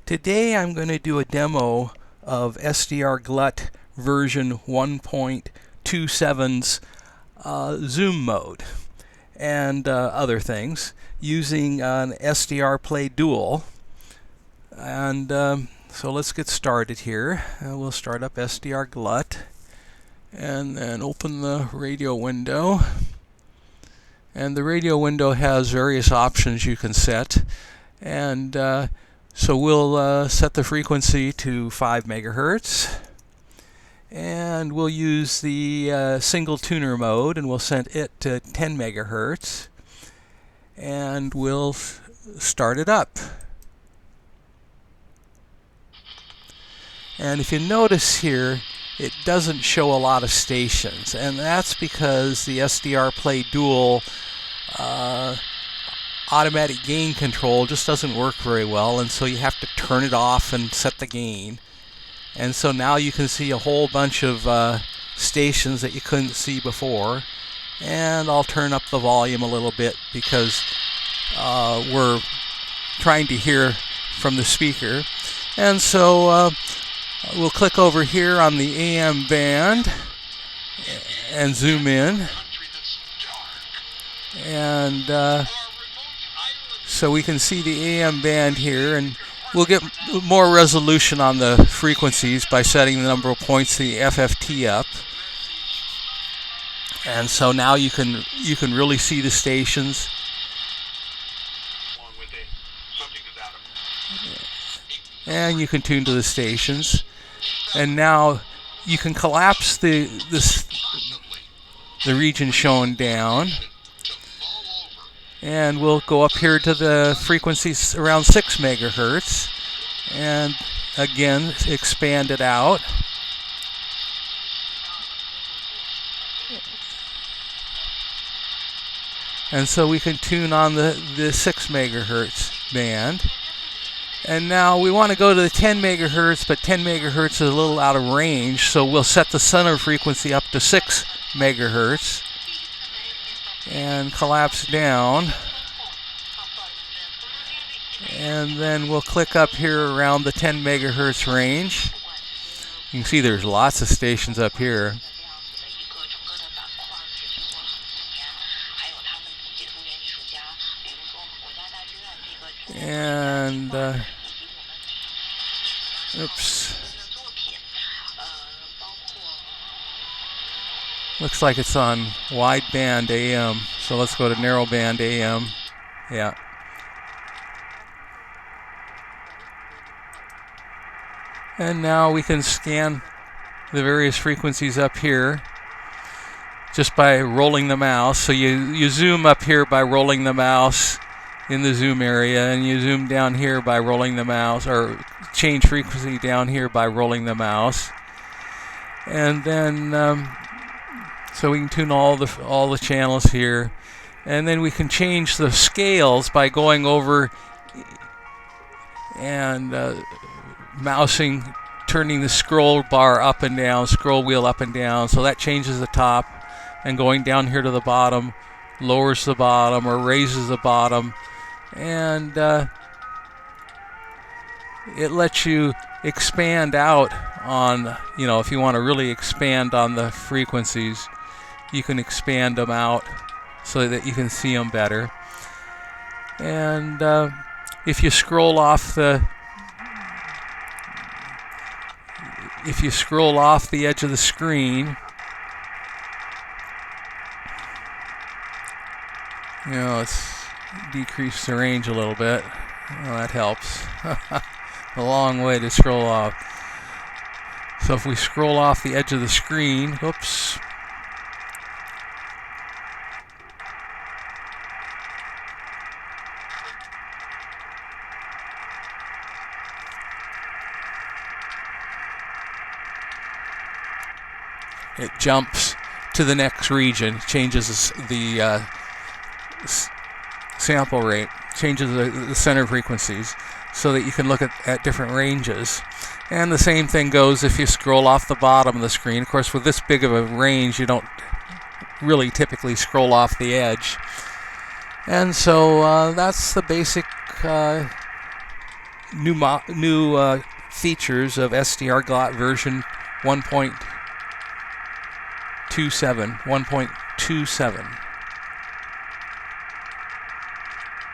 Today I'm going to do a demo of SdrGlut version 1.27's zoom mode and other things using an SDRplay Duo. And so let's get started here. We'll start up SdrGlut and then open the radio window. And the radio window has various options you can set. And so we'll set the frequency to 5 megahertz. And we'll use the single tuner mode, and we'll set it to 10 megahertz. And we'll start it up. And if you notice here, it doesn't show a lot of stations, and that's because the SDRplay Duo automatic gain control just doesn't work very well, and so you have to turn it off and set the gain. And so now you can see a whole bunch of stations that you couldn't see before. And I'll turn up the volume a little bit because we're trying to hear from the speaker. And so we'll click over here on the AM band and zoom in. And so we can see the AM band here, and we'll get more resolution on the frequencies by setting the number of points to the FFT up. And so now you can really see the stations. And you can tune to the stations. And now you can collapse the region shown down. And we'll go up here to the frequencies around 6 megahertz. And again, expand it out. And so we can tune on the 6 megahertz band. And now we want to go to the 10 megahertz, but 10 megahertz is a little out of range, so we'll set the center frequency up to 6 megahertz and collapse down. And then we'll click up here around the 10 megahertz range. You can see there's lots of stations up here. And oops, looks like it's on wideband AM, so let's go to narrowband AM. Yeah. And now we can scan the various frequencies up here just by rolling the mouse. So you zoom up here by rolling the mouse in the zoom area, and you zoom down here by rolling the mouse, or change frequency down here by rolling the mouse. And then so we can tune all the channels here, and then we can change the scales by going over and mousing, turning the scroll bar up and down, scroll wheel up and down, so that changes the top, and going down here to the bottom lowers the bottom or raises the bottom. And it lets you expand out on, if you want to really expand on the frequencies, you can expand them out so that you can see them better. And if you scroll off the edge of the screen, let's decrease the range a little bit. Well, that helps. A long way to scroll off. So if we scroll off the edge of the screen, oops. It jumps to the next region, changes the sample rate, changes the center frequencies so that you can look at different ranges. And the same thing goes if you scroll off the bottom of the screen. Of course, with this big of a range, you don't really typically scroll off the edge. And so that's the basic new features of SdrGlut version 1.27.